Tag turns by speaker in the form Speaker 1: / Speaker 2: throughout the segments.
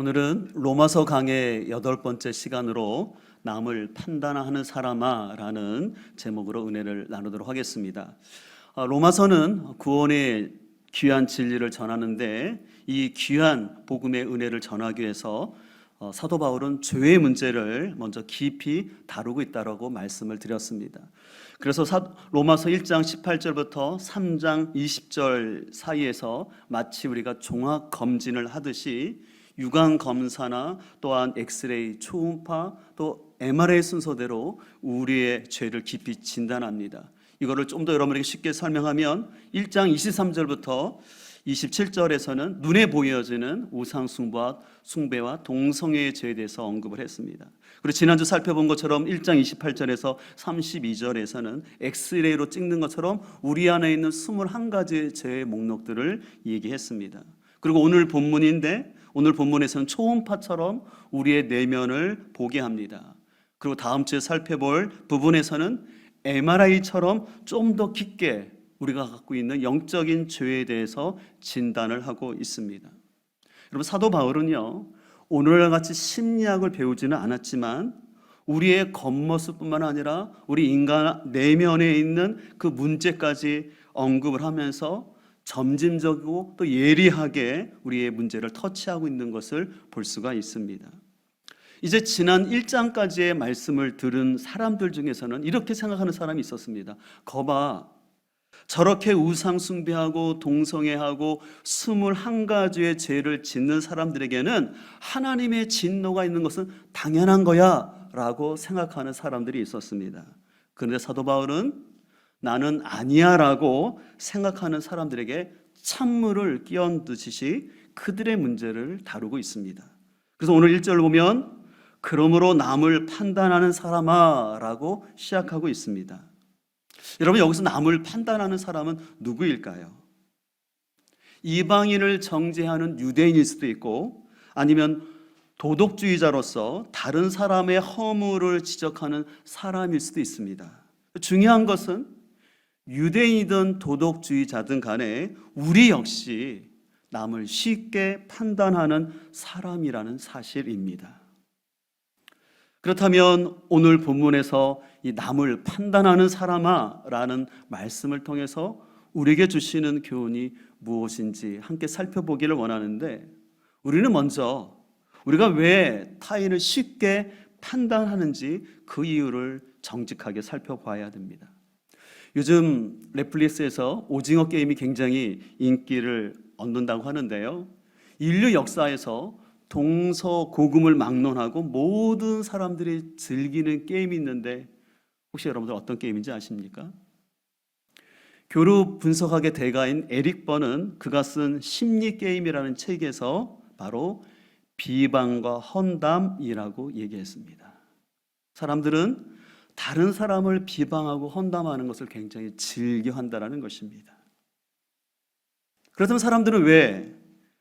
Speaker 1: 오늘은 로마서 강의 8번째 시간으로 남을 판단하는 사람아 라는 제목으로 은혜를 나누도록 하겠습니다. 로마서는 구원의 귀한 진리를 전하는데 이 귀한 복음의 은혜를 전하기 위해서 사도 바울은 죄의 문제를 먼저 깊이 다루고 있다고 말씀을 드렸습니다. 그래서 로마서 1장 18절부터 3장 20절 사이에서 마치 우리가 종합 검진을 하듯이 유관 검사나 또한 엑스레이, 초음파, 또 MRI 순서대로 우리의 죄를 깊이 진단합니다. 이거를 좀 더 여러분에게 쉽게 설명하면 1장 23절부터 27절에서는 눈에 보여지는 우상숭배와 동성애의 죄에 대해서 언급을 했습니다. 그리고 지난주 살펴본 것처럼 1장 28절에서 32절에서는 엑스레이로 찍는 것처럼 우리 안에 있는 21가지의 죄의 목록들을 얘기했습니다. 그리고 오늘 본문인데 오늘 본문에서는 초음파처럼 우리의 내면을 보게 합니다. 그리고 다음 주에 살펴볼 부분에서는 MRI처럼 좀 더 깊게 우리가 갖고 있는 영적인 죄에 대해서 진단을 하고 있습니다. 여러분, 사도 바울은요, 오늘과 같이 심리학을 배우지는 않았지만 우리의 겉모습뿐만 아니라 우리 인간 내면에 있는 그 문제까지 언급을 하면서 점진적이고 또 예리하게 우리의 문제를 터치하고 있는 것을 볼 수가 있습니다. 이제 지난 1장까지의 말씀을 들은 사람들 중에서는 이렇게 생각하는 사람이 있었습니다. 거봐, 저렇게 우상 숭배하고 동성애하고 21가지의 죄를 짓는 사람들에게는 하나님의 진노가 있는 것은 당연한 거야 라고 생각하는 사람들이 있었습니다. 그런데 사도 바울은 나는 아니야 라고 생각하는 사람들에게 찬물을 끼얹듯이 그들의 문제를 다루고 있습니다. 그래서 오늘 1절 보면 그러므로 남을 판단하는 사람아 라고 시작하고 있습니다. 여러분, 여기서 남을 판단하는 사람은 누구일까요? 이방인을 정죄하는 유대인일 수도 있고 아니면 도덕주의자로서 다른 사람의 허물을 지적하는 사람일 수도 있습니다. 중요한 것은 유대인이든 도덕주의자든 간에 우리 역시 남을 쉽게 판단하는 사람이라는 사실입니다. 그렇다면 오늘 본문에서 이 남을 판단하는 사람아 라는 말씀을 통해서 우리에게 주시는 교훈이 무엇인지 함께 살펴보기를 원하는데, 우리는 먼저 우리가 왜 타인을 쉽게 판단하는지 그 이유를 정직하게 살펴봐야 됩니다. 요즘 넷플릭스에서 오징어 게임이 굉장히 인기를 얻는다고 하는데요, 인류 역사에서 동서고금을 막론하고 모든 사람들이 즐기는 게임이 있는데 혹시 여러분들 어떤 게임인지 아십니까? 교류 분석학의 대가인 에릭 번은 그가 쓴 심리게임이라는 책에서 바로 비방과 헌담이라고 얘기했습니다. 사람들은 다른 사람을 비방하고 헌담하는 것을 굉장히 즐겨한다는 것입니다. 그렇다면 사람들은 왜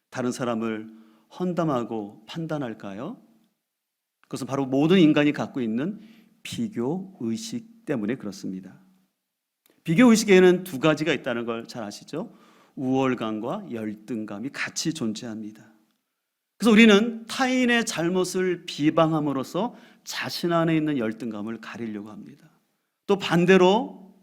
Speaker 1: 다른 사람을 헌담하고 판단할까요? 그것은 바로 모든 인간이 갖고 있는 비교의식 때문에 그렇습니다. 비교의식에는 두 가지가 있다는 걸 잘 아시죠? 우월감과 열등감이 같이 존재합니다. 그래서 우리는 타인의 잘못을 비방함으로써 자신 안에 있는 열등감을 가리려고 합니다. 또 반대로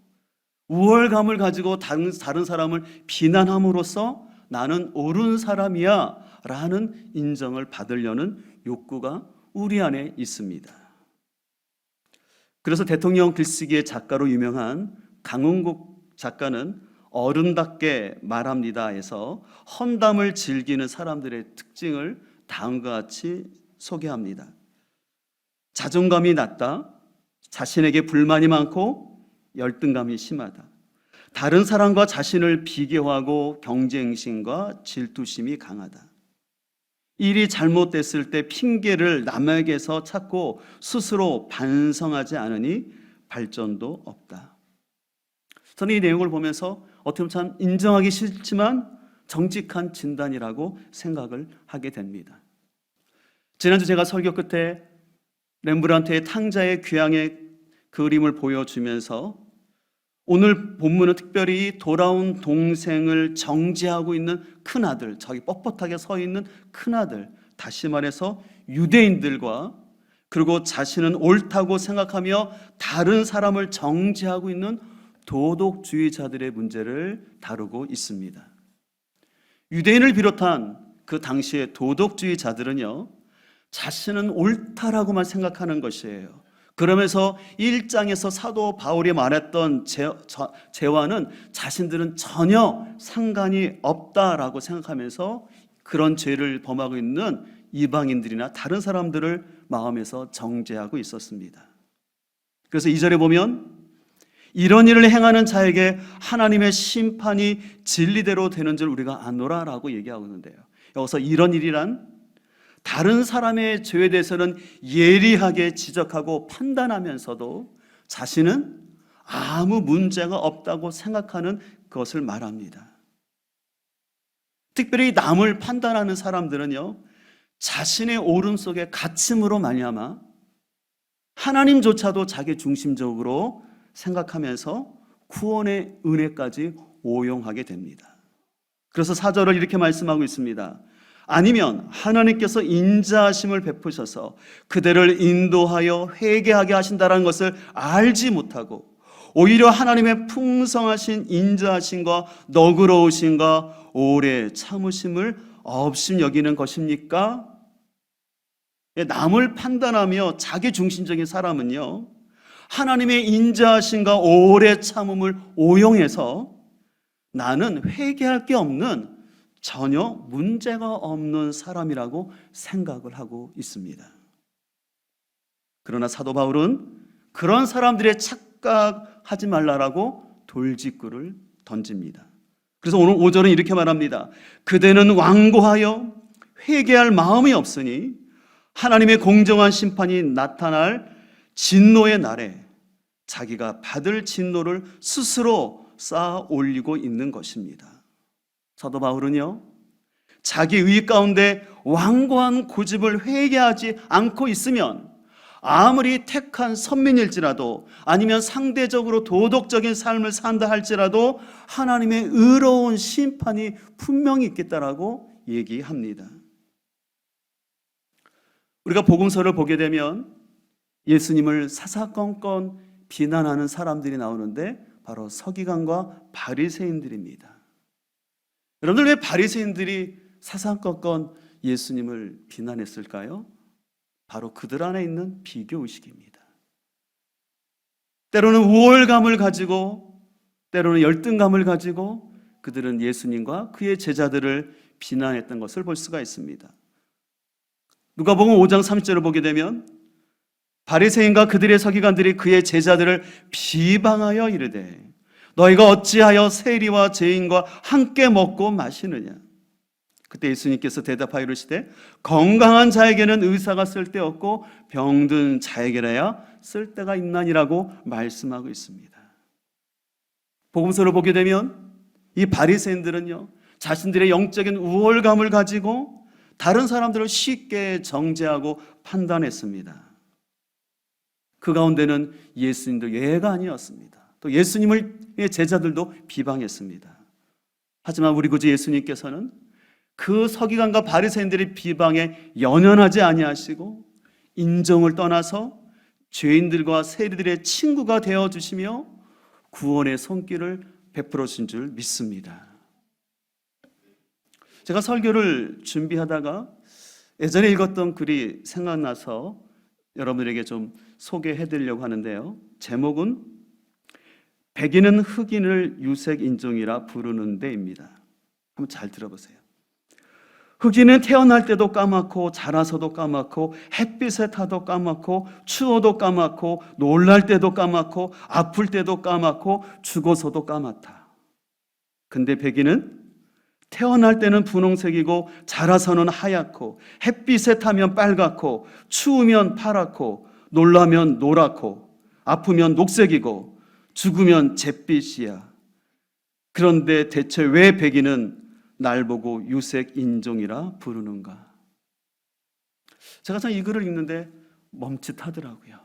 Speaker 1: 우월감을 가지고 다른 사람을 비난함으로써 나는 옳은 사람이야 라는 인정을 받으려는 욕구가 우리 안에 있습니다. 그래서 대통령 글쓰기의 작가로 유명한 강은국 작가는 어른답게 말합니다에서 헌담을 즐기는 사람들의 특징을 다음과 같이 소개합니다. 자존감이 낮다, 자신에게 불만이 많고 열등감이 심하다, 다른 사람과 자신을 비교하고 경쟁심과 질투심이 강하다, 일이 잘못됐을 때 핑계를 남에게서 찾고 스스로 반성하지 않으니 발전도 없다. 저는 이 내용을 보면서 어떻게 보면 참 인정하기 싫지만 정직한 진단이라고 생각을 하게 됩니다. 지난주 제가 설교 끝에 렘브란트의 탕자의 귀향의 그림을 보여주면서 오늘 본문은 특별히 돌아온 동생을 정죄하고 있는 큰아들, 저기 뻣뻣하게 서 있는 큰아들, 다시 말해서 유대인들과 그리고 자신은 옳다고 생각하며 다른 사람을 정죄하고 있는 도덕주의자들의 문제를 다루고 있습니다. 유대인을 비롯한 그 당시의 도덕주의자들은요, 자신은 옳다라고만 생각하는 것이에요. 그러면서 1장에서 사도 바울이 말했던 죄와는 자신들은 전혀 상관이 없다라고 생각하면서 그런 죄를 범하고 있는 이방인들이나 다른 사람들을 마음에서 정죄하고 있었습니다. 그래서 2절에 보면 이런 일을 행하는 자에게 하나님의 심판이 진리대로 되는 줄 우리가 아노라라고 얘기하고 있는데요. 여기서 이런 일이란 다른 사람의 죄에 대해서는 예리하게 지적하고 판단하면서도 자신은 아무 문제가 없다고 생각하는 것을 말합니다. 특별히 남을 판단하는 사람들은요, 자신의 옳음 속에 갇힘으로 말미암아 하나님조차도 자기 중심적으로 생각하면서 구원의 은혜까지 오용하게 됩니다. 그래서 4절을 이렇게 말씀하고 있습니다. 아니면 하나님께서 인자하심을 베푸셔서 그들을 인도하여 회개하게 하신다는 것을 알지 못하고 오히려 하나님의 풍성하신 인자하심과 너그러우심과 오래 참으심을 없음 여기는 것입니까? 남을 판단하며 자기 중심적인 사람은요, 하나님의 인자하심과 오래 참음을 오용해서 나는 회개할 게 없는 전혀 문제가 없는 사람이라고 생각을 하고 있습니다. 그러나 사도 바울은 그런 사람들의 착각하지 말라라고 돌직구를 던집니다. 그래서 오늘 5절은 이렇게 말합니다. 그대는 완고하여 회개할 마음이 없으니 하나님의 공정한 심판이 나타날 진노의 날에 자기가 받을 진노를 스스로 쌓아 올리고 있는 것입니다. 사도 바울은요, 자기 의 가운데 완고한 고집을 회개하지 않고 있으면 아무리 택한 선민일지라도 아니면 상대적으로 도덕적인 삶을 산다 할지라도 하나님의 의로운 심판이 분명히 있겠다라고 얘기합니다. 우리가 복음서를 보게 되면 예수님을 사사건건 비난하는 사람들이 나오는데 바로 서기관과 바리새인들입니다. 여러분들 왜 바리새인들이 사사건건 예수님을 비난했을까요? 바로 그들 안에 있는 비교의식입니다. 때로는 우월감을 가지고 때로는 열등감을 가지고 그들은 예수님과 그의 제자들을 비난했던 것을 볼 수가 있습니다. 누가복음 5장 30절을 보게 되면 바리새인과 그들의 서기관들이 그의 제자들을 비방하여 이르되 너희가 어찌하여 세리와 죄인과 함께 먹고 마시느냐. 그때 예수님께서 대답하여 이르시되 건강한 자에게는 의사가 쓸데없고 병든 자에게라야 쓸데가 있나니라고 말씀하고 있습니다. 복음서를 보게 되면 이 바리새인들은요, 자신들의 영적인 우월감을 가지고 다른 사람들을 쉽게 정죄하고 판단했습니다. 그 가운데는 예수님도 예외가 아니었습니다. 또 예수님의 제자들도 비방했습니다. 하지만 우리 구주 예수님께서는 그 서기관과 바리새인들의 비방에 연연하지 아니하시고 인정을 떠나서 죄인들과 세리들의 친구가 되어주시며 구원의 손길을 베풀어 주신 줄 믿습니다. 제가 설교를 준비하다가 예전에 읽었던 글이 생각나서 여러분들에게 좀 소개해 드리려고 하는데요. 제목은 백인은 흑인을 유색인종이라 부르는 데입니다. 한번 잘 들어보세요. 흑인은 태어날 때도 까맣고 자라서도 까맣고 햇빛에 타도 까맣고 추워도 까맣고 놀랄 때도 까맣고 아플 때도 까맣고 죽어서도 까맣다. 근데 백인은 태어날 때는 분홍색이고 자라서는 하얗고 햇빛에 타면 빨갛고 추우면 파랗고 놀라면 노랗고 아프면 녹색이고 죽으면 잿빛이야. 그런데 대체 왜 백인은 날 보고 유색인종이라 부르는가? 제가 참 이 글을 읽는데 멈칫하더라고요.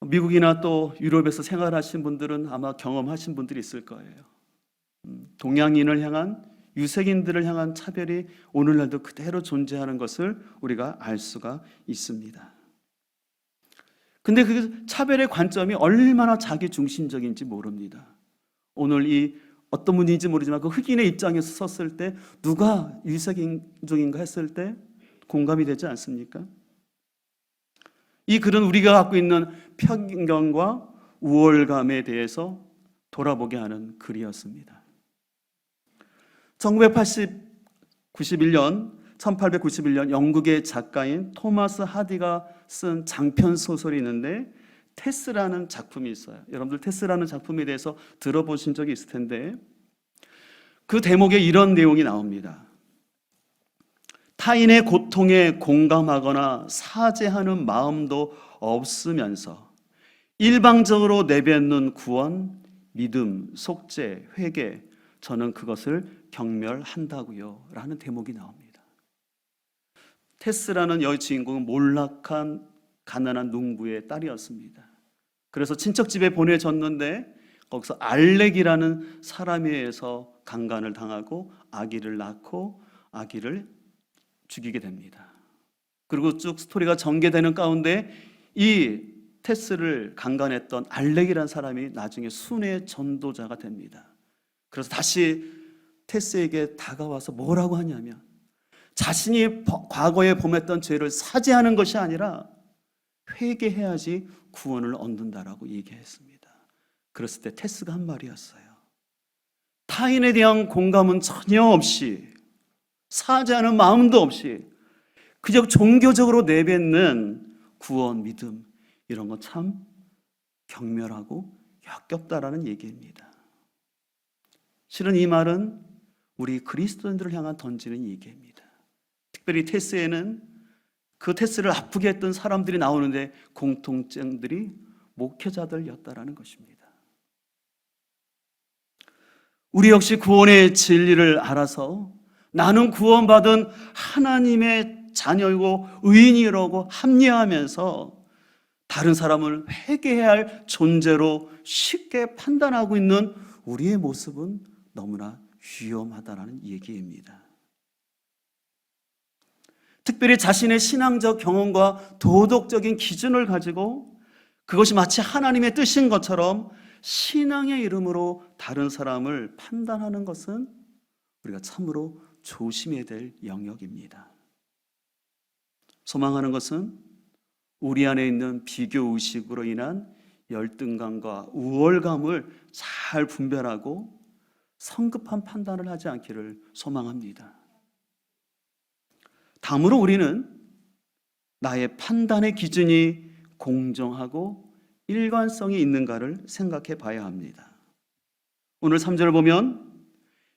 Speaker 1: 미국이나 또 유럽에서 생활하신 분들은 아마 경험하신 분들이 있을 거예요. 동양인을 향한 유색인들을 향한 차별이 오늘날도 그대로 존재하는 것을 우리가 알 수가 있습니다. 근데 그 차별의 관점이 얼마나 자기 중심적인지 모릅니다. 오늘 이 어떤 분인지 모르지만 그 흑인의 입장에서 섰을 때 누가 유색인종인가 했을 때 공감이 되지 않습니까? 이 글은 우리가 갖고 있는 편견과 우월감에 대해서 돌아보게 하는 글이었습니다. 1891년 영국의 작가인 토마스 하디가 쓴 장편 소설이 있는데 테스라는 작품이 있어요. 여러분들 테스라는 작품에 대해서 들어보신 적이 있을 텐데 그 대목에 이런 내용이 나옵니다. 타인의 고통에 공감하거나 사죄하는 마음도 없으면서 일방적으로 내뱉는 구원, 믿음, 속죄, 회개, 저는 그것을 경멸한다고요 라는 대목이 나옵니다. 테스라는 여주인공은 몰락한 가난한 농부의 딸이었습니다. 그래서 친척 집에 보내졌는데 거기서 알렉이라는 사람에 의해서 강간을 당하고 아기를 낳고 아기를 죽이게 됩니다. 그리고 쭉 스토리가 전개되는 가운데 이 테스를 강간했던 알렉이라는 사람이 나중에 순회 전도자가 됩니다. 그래서 다시 테스에게 다가와서 뭐라고 하냐면 자신이 과거에 범했던 죄를 사죄하는 것이 아니라 회개해야지 구원을 얻는다라고 얘기했습니다. 그랬을 때 테스가 한 말이었어요. 타인에 대한 공감은 전혀 없이 사죄하는 마음도 없이 그저 종교적으로 내뱉는 구원, 믿음 이런 거 참 경멸하고 역겹다라는 얘기입니다. 실은 이 말은 우리 그리스도인들을 향한 던지는 얘기입니다. 특별히 테스에는 그 테스를 아프게 했던 사람들이 나오는데 공통점들이 목회자들이었다라는 것입니다. 우리 역시 구원의 진리를 알아서 나는 구원받은 하나님의 자녀이고 의인이라고 합리화하면서 다른 사람을 회개해야 할 존재로 쉽게 판단하고 있는 우리의 모습은 너무나 위험하다라는 얘기입니다. 특별히 자신의 신앙적 경험과 도덕적인 기준을 가지고 그것이 마치 하나님의 뜻인 것처럼 신앙의 이름으로 다른 사람을 판단하는 것은 우리가 참으로 조심해야 될 영역입니다. 소망하는 것은 우리 안에 있는 비교의식으로 인한 열등감과 우월감을 잘 분별하고 성급한 판단을 하지 않기를 소망합니다. 다음으로 우리는 나의 판단의 기준이 공정하고 일관성이 있는가를 생각해 봐야 합니다. 오늘 3절을 보면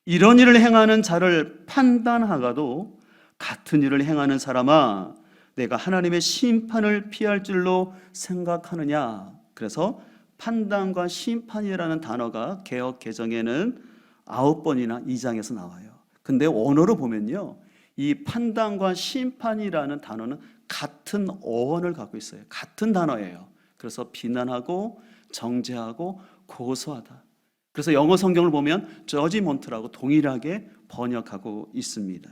Speaker 1: 이런 일을 행하는 자를 판단하가도 같은 일을 행하는 사람아 내가 하나님의 심판을 피할 줄로 생각하느냐. 그래서 판단과 심판이라는 단어가 개역 개정에는 9번이나 2장에서 나와요. 근데 원어로 보면요, 이 판단과 심판이라는 단어는 같은 어원을 갖고 있어요. 같은 단어예요. 그래서 비난하고 정죄하고 고소하다. 그래서 영어 성경을 보면 저지먼트라고 동일하게 번역하고 있습니다.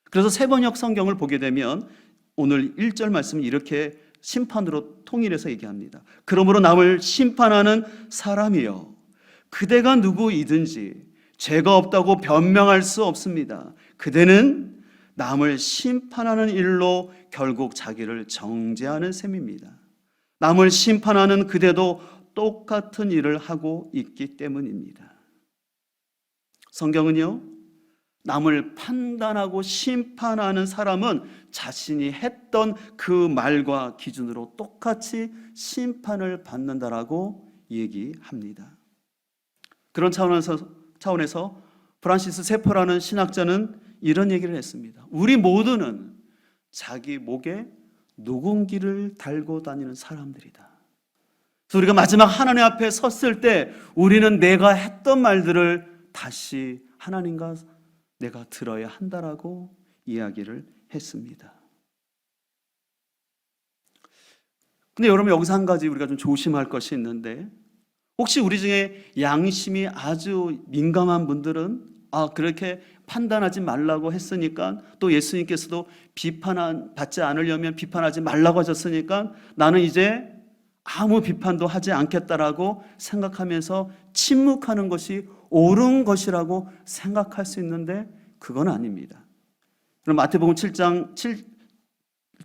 Speaker 1: 그래서 세번역 성경을 보게 되면 오늘 1절 말씀은 이렇게 심판으로 통일해서 얘기합니다. 그러므로 남을 심판하는 사람이여 그대가 누구이든지 죄가 없다고 변명할 수 없습니다. 그대는 남을 심판하는 일로 결국 자기를 정죄하는 셈입니다. 남을 심판하는 그대도 똑같은 일을 하고 있기 때문입니다. 성경은요, 남을 판단하고 심판하는 사람은 자신이 했던 그 말과 기준으로 똑같이 심판을 받는다라고 얘기합니다. 그런 차원에서 프란시스 세퍼라는 신학자는 이런 얘기를 했습니다. 우리 모두는 자기 목에 노공기를 달고 다니는 사람들이다. 그래서 우리가 마지막 하나님 앞에 섰을 때 우리는 내가 했던 말들을 다시 하나님과 내가 들어야 한다라고 이야기를 했습니다. 근데 여러분 여기서 한 가지 우리가 좀 조심할 것이 있는데 혹시 우리 중에 양심이 아주 민감한 분들은 그렇게 판단하지 말라고 했으니까, 또 예수님께서도 비판받지 않으려면 비판하지 말라고 하셨으니까 나는 이제 아무 비판도 하지 않겠다라고 생각하면서 침묵하는 것이 옳은 것이라고 생각할 수 있는데 그건 아닙니다. 그럼 마태복음 7장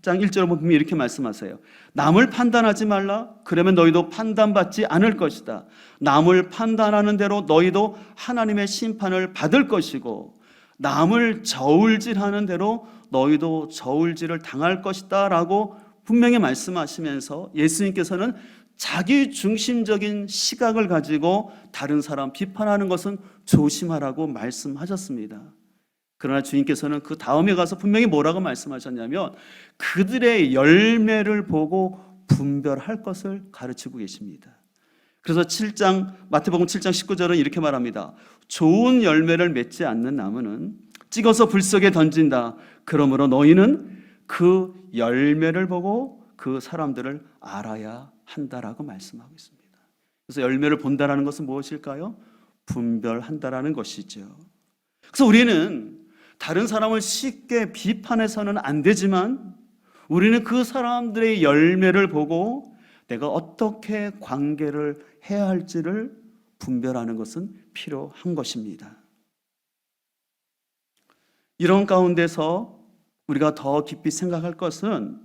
Speaker 1: 1절에 보면 이렇게 말씀하세요. 남을 판단하지 말라. 그러면 너희도 판단받지 않을 것이다. 남을 판단하는 대로 너희도 하나님의 심판을 받을 것이고, 남을 저울질하는 대로 너희도 저울질을 당할 것이다 라고 분명히 말씀하시면서 예수님께서는 자기 중심적인 시각을 가지고 다른 사람 비판하는 것은 조심하라고 말씀하셨습니다. 그러나 주님께서는 그 다음에 가서 분명히 뭐라고 말씀하셨냐면 그들의 열매를 보고 분별할 것을 가르치고 계십니다. 그래서 마태복음 7장 19절은 이렇게 말합니다. 좋은 열매를 맺지 않는 나무는 찍어서 불 속에 던진다. 그러므로 너희는 그 열매를 보고 그 사람들을 알아야 한다라고 말씀하고 있습니다. 그래서 열매를 본다라는 것은 무엇일까요? 분별한다라는 것이죠. 그래서 우리는 다른 사람을 쉽게 비판해서는 안 되지만 우리는 그 사람들의 열매를 보고 내가 어떻게 관계를 해야 할지를 분별하는 것은 필요한 것입니다. 이런 가운데서 우리가 더 깊이 생각할 것은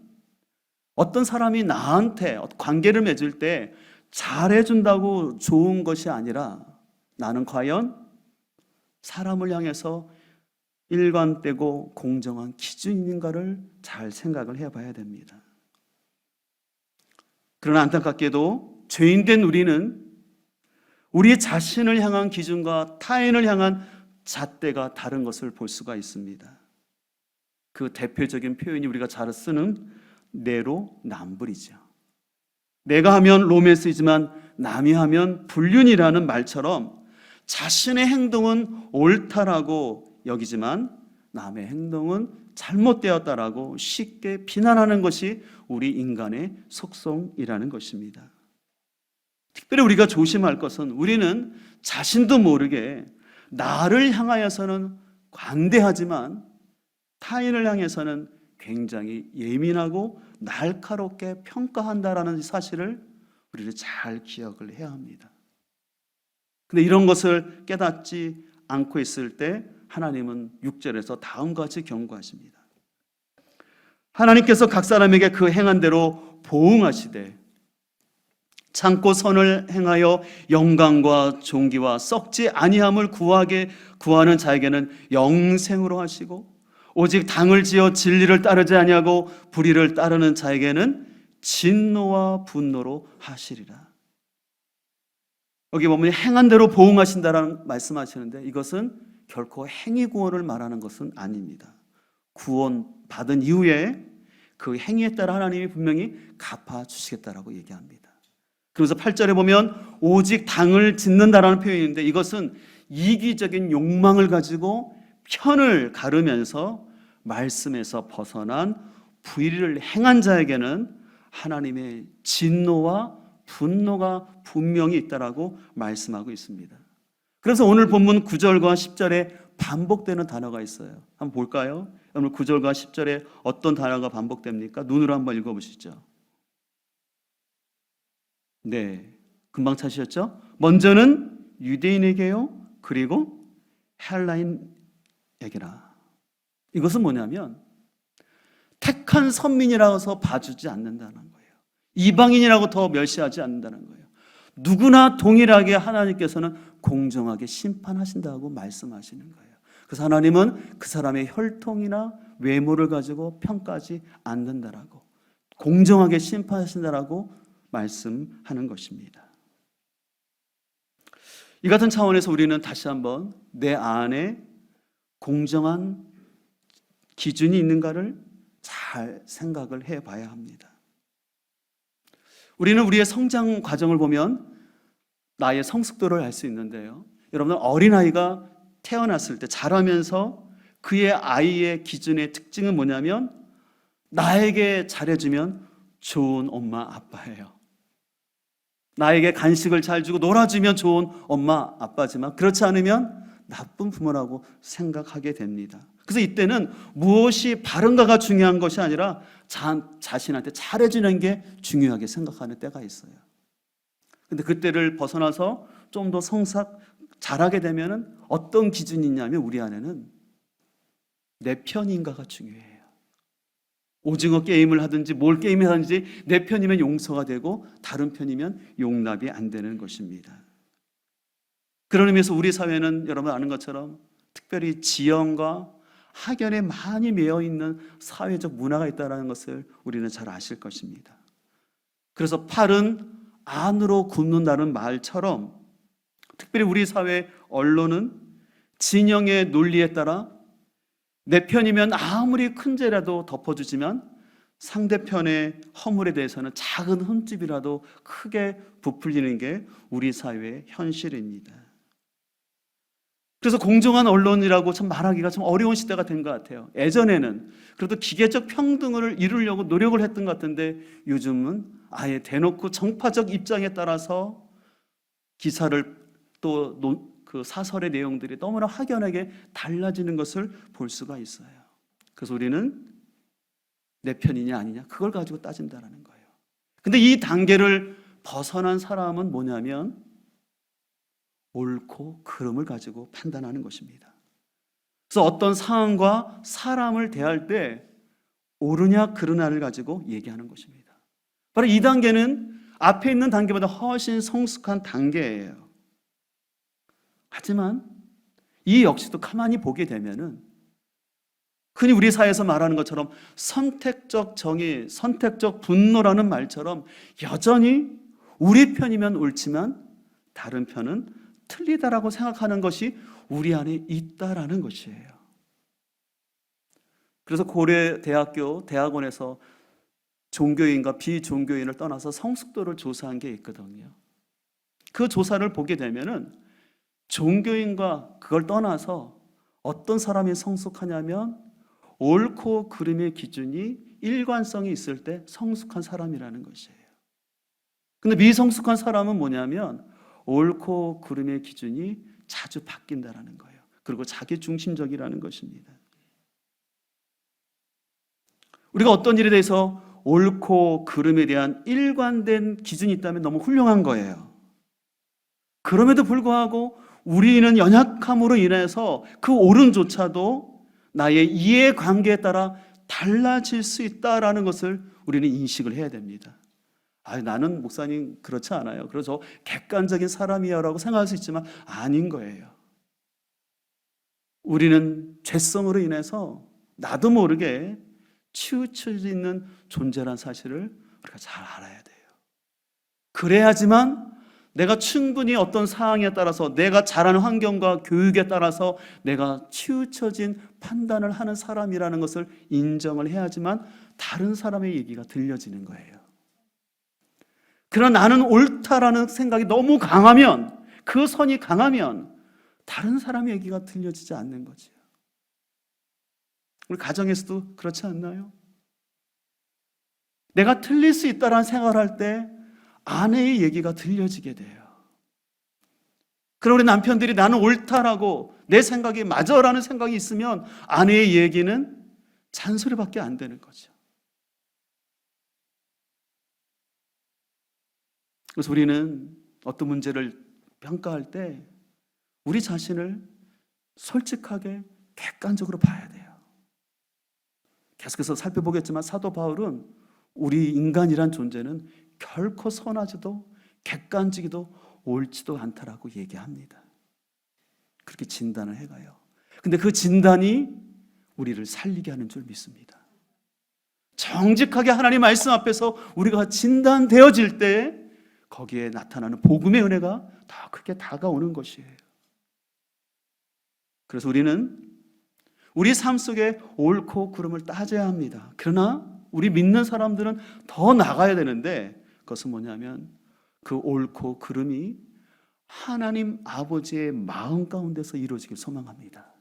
Speaker 1: 어떤 사람이 나한테 관계를 맺을 때 잘해준다고 좋은 것이 아니라 나는 과연 사람을 향해서 일관되고 공정한 기준인가를 잘 생각을 해봐야 됩니다. 그러나 안타깝게도 죄인된 우리는 우리 자신을 향한 기준과 타인을 향한 잣대가 다른 것을 볼 수가 있습니다. 그 대표적인 표현이 우리가 잘 쓰는 내로남불이죠. 내가 하면 로맨스이지만 남이 하면 불륜이라는 말처럼 자신의 행동은 옳다라고 여기지만 남의 행동은 잘못되었다라고 쉽게 비난하는 것이 우리 인간의 속성이라는 것입니다. 특별히 우리가 조심할 것은 우리는 자신도 모르게 나를 향하여서는 관대하지만 타인을 향해서는 굉장히 예민하고 날카롭게 평가한다라는 사실을 우리는 잘 기억을 해야 합니다. 근데 이런 것을 깨닫지 않고 있을 때 하나님은 6절에서 다음과 같이 경고하십니다. 하나님께서 각 사람에게 그 행한 대로 보응하시되 참고 선을 행하여 영광과 존귀와 썩지 아니함을 구하는 자에게는 영생으로 하시고 오직 당을 지어 진리를 따르지 아니하고 불의를 따르는 자에게는 진노와 분노로 하시리라. 여기 보면 행한 대로 보응하신다라는 말씀하시는데 이것은 결코 행위 구원을 말하는 것은 아닙니다. 구원 받은 이후에 그 행위에 따라 하나님이 분명히 갚아주시겠다라고 얘기합니다. 그래서 8절에 보면 오직 당을 짓는다라는 표현인데 이것은 이기적인 욕망을 가지고 편을 가르면서 말씀에서 벗어난 불의를 행한 자에게는 하나님의 진노와 분노가 분명히 있다라고 말씀하고 있습니다. 그래서 오늘 본문 9절과 10절에 반복되는 단어가 있어요. 한번 볼까요? 오늘 9절과 10절에 어떤 단어가 반복됩니까? 눈으로 한번 읽어보시죠. 네, 금방 찾으셨죠? 먼저는 유대인에게요, 그리고 헬라인에게라. 이것은 뭐냐면 택한 선민이라서 봐주지 않는다는 거예요. 이방인이라고 더 멸시하지 않는다는 거예요. 누구나 동일하게 하나님께서는 공정하게 심판하신다고 말씀하시는 거예요. 그래서 하나님은 그 사람의 혈통이나 외모를 가지고 평가하지 않는다라고, 공정하게 심판하신다라고 말씀하는 것입니다. 이 같은 차원에서 우리는 다시 한번 내 안에 공정한 기준이 있는가를 잘 생각을 해봐야 합니다. 우리는 우리의 성장 과정을 보면 나의 성숙도를 알 수 있는데요. 여러분, 어린아이가 태어났을 때 자라면서 그의 아이의 기준의 특징은 뭐냐면 나에게 잘해주면 좋은 엄마 아빠예요. 나에게 간식을 잘 주고 놀아주면 좋은 엄마 아빠지만 그렇지 않으면 나쁜 부모라고 생각하게 됩니다. 그래서 이때는 무엇이 바른가가 중요한 것이 아니라 자신한테 잘해주는 게 중요하게 생각하는 때가 있어요. 근데 그때를 벗어나서 좀 더 잘하게 되면은 어떤 기준이 있냐면 우리 안에는 내 편인가가 중요해요. 오징어 게임을 하든지 뭘 게임을 하든지 내 편이면 용서가 되고 다른 편이면 용납이 안 되는 것입니다. 그런 의미에서 우리 사회는 여러분 아는 것처럼 특별히 지연과 학연에 많이 매여 있는 사회적 문화가 있다는 것을 우리는 잘 아실 것입니다. 그래서 팔은 안으로 굽는다는 말처럼 특별히 우리 사회 언론은 진영의 논리에 따라 내 편이면 아무리 큰 죄라도 덮어주지만 상대편의 허물에 대해서는 작은 흠집이라도 크게 부풀리는 게 우리 사회의 현실입니다. 그래서 공정한 언론이라고 참 말하기가 좀 어려운 시대가 된 것 같아요. 예전에는 그래도 기계적 평등을 이루려고 노력을 했던 것 같은데 요즘은 아예 대놓고 정파적 입장에 따라서 기사를 또 그 사설의 내용들이 너무나 확연하게 달라지는 것을 볼 수가 있어요. 그래서 우리는 내 편이냐 아니냐 그걸 가지고 따진다는 거예요. 근데 이 단계를 벗어난 사람은 뭐냐면 옳고 그름을 가지고 판단하는 것입니다. 그래서 어떤 상황과 사람을 대할 때 옳으냐 그르냐를 가지고 얘기하는 것입니다. 바로 이 단계는 앞에 있는 단계보다 훨씬 성숙한 단계예요. 하지만 이 역시도 가만히 보게 되면은 흔히 우리 사회에서 말하는 것처럼 선택적 정의, 선택적 분노라는 말처럼 여전히 우리 편이면 옳지만 다른 편은 틀리다라고 생각하는 것이 우리 안에 있다라는 것이에요. 그래서 고려 대학교 대학원에서 종교인과 비종교인을 떠나서 성숙도를 조사한 게 있거든요. 그 조사를 보게 되면은 종교인과 그걸 떠나서 어떤 사람이 성숙하냐면 옳고 그름의 기준이 일관성이 있을 때 성숙한 사람이라는 것이에요. 근데 미성숙한 사람은 뭐냐면 옳고 그름의 기준이 자주 바뀐다라는 거예요. 그리고 자기 중심적이라는 것입니다. 우리가 어떤 일에 대해서 옳고 그름에 대한 일관된 기준이 있다면 너무 훌륭한 거예요. 그럼에도 불구하고 우리는 연약함으로 인해서 그 옳음조차도 나의 이해관계에 따라 달라질 수 있다라는 것을 우리는 인식을 해야 됩니다. 나는 목사님 그렇지 않아요. 그래서 객관적인 사람이야 라고 생각할 수 있지만 아닌 거예요. 우리는 죄성으로 인해서 나도 모르게 치우쳐져 있는 존재란 사실을 우리가 잘 알아야 돼요. 그래야지만 내가 충분히 어떤 상황에 따라서 내가 자라는 환경과 교육에 따라서 내가 치우쳐진 판단을 하는 사람이라는 것을 인정을 해야지만 다른 사람의 얘기가 들려지는 거예요. 그러나 나는 옳다라는 생각이 너무 강하면, 그 선이 강하면 다른 사람의 얘기가 들려지지 않는 거죠. 우리 가정에서도 그렇지 않나요? 내가 틀릴 수 있다라는 생각을 할 때 아내의 얘기가 들려지게 돼요. 그럼 우리 남편들이 나는 옳다라고 내 생각이 맞아라는 생각이 있으면 아내의 얘기는 잔소리밖에 안 되는 거죠. 그래서 우리는 어떤 문제를 평가할 때 우리 자신을 솔직하게 객관적으로 봐야 돼요. 계속해서 살펴보겠지만 사도 바울은 우리 인간이란 존재는 결코 선하지도 객관적이도 옳지도 않다라고 얘기합니다. 그렇게 진단을 해가요. 근데 그 진단이 우리를 살리게 하는 줄 믿습니다. 정직하게 하나님 말씀 앞에서 우리가 진단되어질 때 거기에 나타나는 복음의 은혜가 더 크게 다가오는 것이에요. 그래서 우리는 우리 삶 속에 옳고 그름을 따져야 합니다. 그러나 우리 믿는 사람들은 더 나가야 되는데 그것은 뭐냐면 그 옳고 그름이 하나님 아버지의 마음 가운데서 이루어지길 소망합니다.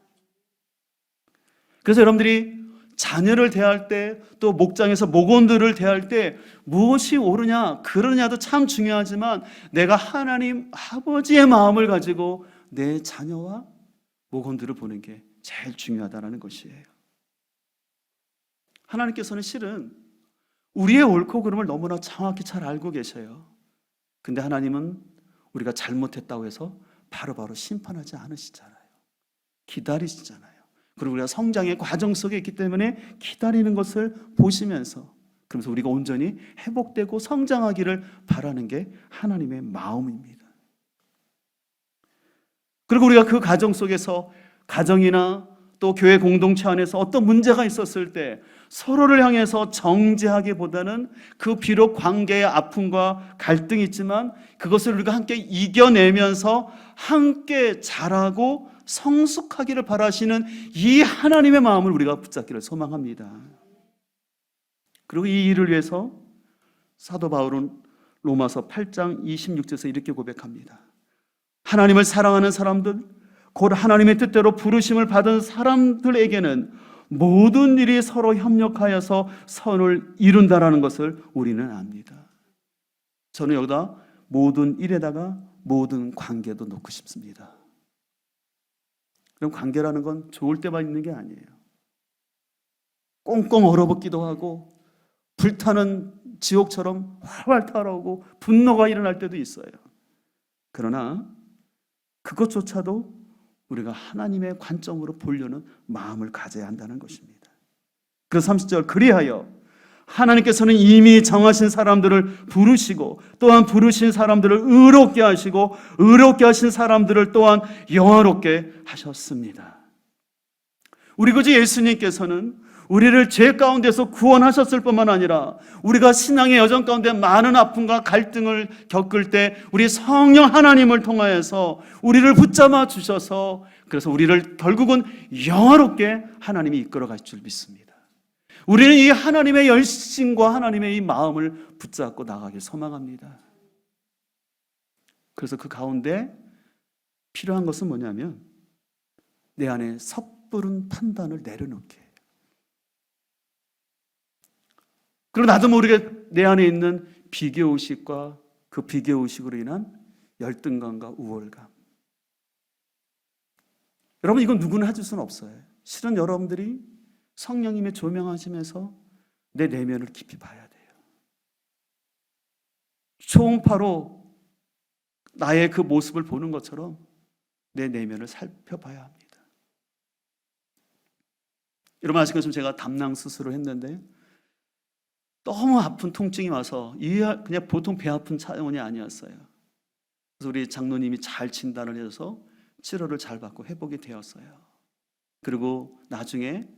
Speaker 1: 그래서 여러분들이 자녀를 대할 때 또 목장에서 목원들을 대할 때 무엇이 옳으냐 그르냐도 참 중요하지만 내가 하나님 아버지의 마음을 가지고 내 자녀와 모건들을 보는 게 제일 중요하다는 것이에요. 하나님께서는 실은 우리의 옳고 그름을 너무나 정확히 잘 알고 계셔요. 근데 하나님은 우리가 잘못했다고 해서 바로바로 심판하지 않으시잖아요. 기다리시잖아요. 그리고 우리가 성장의 과정 속에 있기 때문에 기다리는 것을 보시면서, 그러면서 우리가 온전히 회복되고 성장하기를 바라는 게 하나님의 마음입니다. 그리고 우리가 그 과정 속에서 가정이나 또 교회 공동체 안에서 어떤 문제가 있었을 때 서로를 향해서 정죄하기보다는 그 비록 관계의 아픔과 갈등이 있지만 그것을 우리가 함께 이겨내면서 함께 자라고 성숙하기를 바라시는 이 하나님의 마음을 우리가 붙잡기를 소망합니다. 그리고 이 일을 위해서 사도 바울은 로마서 8장 26절에서 이렇게 고백합니다. 하나님을 사랑하는 사람들, 곧 하나님의 뜻대로 부르심을 받은 사람들에게는 모든 일이 서로 협력하여서 선을 이룬다라는 것을 우리는 압니다. 저는 여기다 모든 일에다가 모든 관계도 넣고 싶습니다. 그럼 관계라는 건 좋을 때만 있는 게 아니에요. 꽁꽁 얼어붙기도 하고 불타는 지옥처럼 활활 타오르고 분노가 일어날 때도 있어요. 그러나 그것조차도 우리가 하나님의 관점으로 보려는 마음을 가져야 한다는 것입니다. 그 30절, 그리하여 하나님께서는 이미 정하신 사람들을 부르시고 또한 부르신 사람들을 의롭게 하시고 의롭게 하신 사람들을 또한 영화롭게 하셨습니다. 우리 구주 예수님께서는 우리를 죄 가운데서 구원하셨을 뿐만 아니라 우리가 신앙의 여정 가운데 많은 아픔과 갈등을 겪을 때 우리 성령 하나님을 통하여서 우리를 붙잡아 주셔서, 그래서 우리를 결국은 영화롭게 하나님이 이끌어 가실 줄 믿습니다. 우리는 이 하나님의 열심과 하나님의 이 마음을 붙잡고 나가길 소망합니다. 그래서 그 가운데 필요한 것은 뭐냐면 내 안에 섣부른 판단을 내려놓게. 그리고 나도 모르게 내 안에 있는 비교의식과 그 비교의식으로 인한 열등감과 우월감. 여러분, 이건 누구나 해줄 수는 없어요. 실은 여러분들이 성령님의 조명하시면서 내 내면을 깊이 봐야 돼요. 초음파로 나의 그 모습을 보는 것처럼 내 내면을 살펴봐야 합니다. 여러분 아시는 것처럼 제가 담낭 수술을 했는데 너무 아픈 통증이 와서 그냥 보통 배 아픈 차원이 아니었어요. 그래서 우리 장로님이 잘 진단을 해서 치료를 잘 받고 회복이 되었어요. 그리고 나중에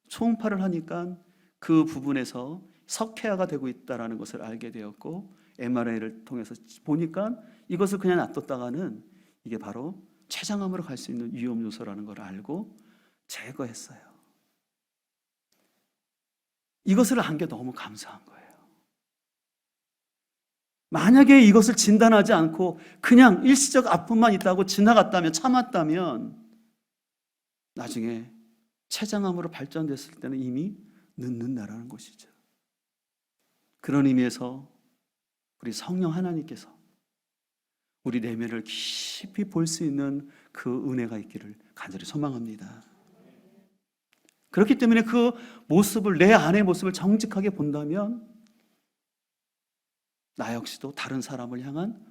Speaker 1: 초음파를 하니까 그 부분에서 석회화가 되고 있다는 것을 알게 되었고, MRI를 통해서 보니까 이것을 그냥 놔뒀다가는 이게 바로 췌장암으로 갈 수 있는 위험 요소라는 걸 알고 제거했어요. 이것을 안 게 너무 감사한 거예요. 만약에 이것을 진단하지 않고 그냥 일시적 아픔만 있다고 지나갔다면, 참았다면 나중에 췌장암으로 발전됐을 때는 이미 늦는다라는 것이죠. 그런 의미에서 우리 성령 하나님께서 우리 내면을 깊이 볼 수 있는 그 은혜가 있기를 간절히 소망합니다. 그렇기 때문에 그 모습을, 내 안의 모습을 정직하게 본다면 나 역시도 다른 사람을 향한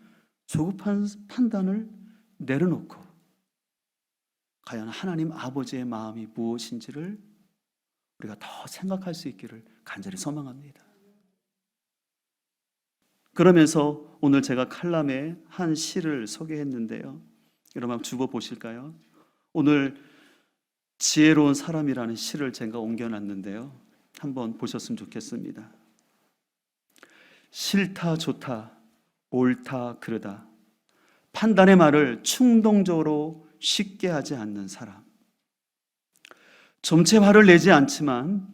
Speaker 1: 조급한 판단을 내려놓고 과연 하나님 아버지의 마음이 무엇인지를 우리가 더 생각할 수 있기를 간절히 소망합니다. 그러면서 오늘 제가 칼럼에 한 시를 소개했는데요, 여러분 한번 주보 보실까요? 오늘 지혜로운 사람이라는 시를 제가 옮겨놨는데요, 한번 보셨으면 좋겠습니다. 싫다 좋다 옳다 그르다, 판단의 말을 충동적으로 쉽게 하지 않는 사람, 점체 화를 내지 않지만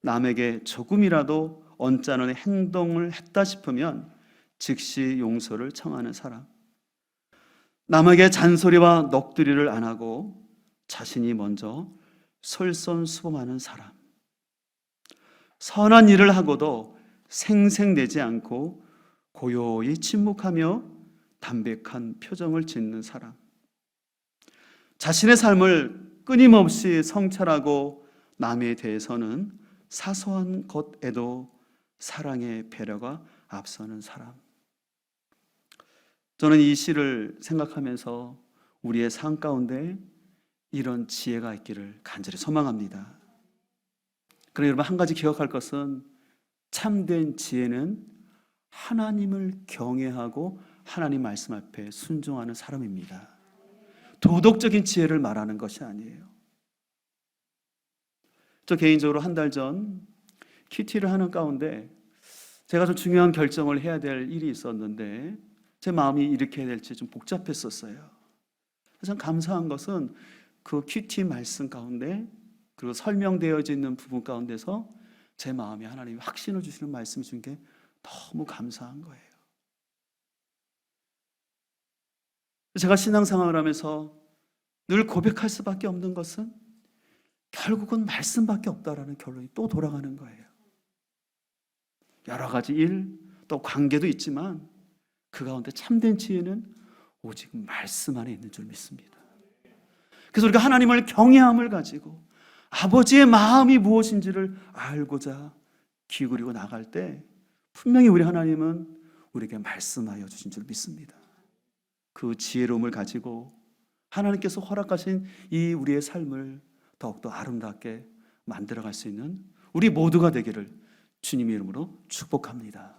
Speaker 1: 남에게 조금이라도 언짢은 행동을 했다 싶으면 즉시 용서를 청하는 사람, 남에게 잔소리와 넋두리를 안 하고 자신이 먼저 솔선수범하는 사람, 선한 일을 하고도 생색내지 않고 고요히 침묵하며 담백한 표정을 짓는 사람, 자신의 삶을 끊임없이 성찰하고 남에 대해서는 사소한 것에도 사랑의 배려가 앞서는 사람. 저는 이 시를 생각하면서 우리의 삶 가운데 이런 지혜가 있기를 간절히 소망합니다. 그러나 여러분, 한 가지 기억할 것은 참된 지혜는 하나님을 경외하고 하나님 말씀 앞에 순종하는 사람입니다. 도덕적인 지혜를 말하는 것이 아니에요. 저 개인적으로 한 달 전 큐티를 하는 가운데 제가 좀 중요한 결정을 해야 될 일이 있었는데 제 마음이 이렇게 해야 될지 좀 복잡했었어요. 참 감사한 것은 그 큐티 말씀 가운데 그리고 설명되어져 있는 부분 가운데서 제 마음에 하나님이 확신을 주시는 말씀을 준 게 너무 감사한 거예요. 제가 신앙생활을 하면서 늘 고백할 수밖에 없는 것은 결국은 말씀밖에 없다라는 결론이 또 돌아가는 거예요. 여러 가지 일, 또 관계도 있지만 그 가운데 참된 지혜는 오직 말씀 안에 있는 줄 믿습니다. 그래서 우리가 하나님을 경외함을 가지고 아버지의 마음이 무엇인지를 알고자 기울이고 나갈 때 분명히 우리 하나님은 우리에게 말씀하여 주신 줄 믿습니다. 그 지혜로움을 가지고 하나님께서 허락하신 이 우리의 삶을 더욱더 아름답게 만들어갈 수 있는 우리 모두가 되기를 주님의 이름으로 축복합니다.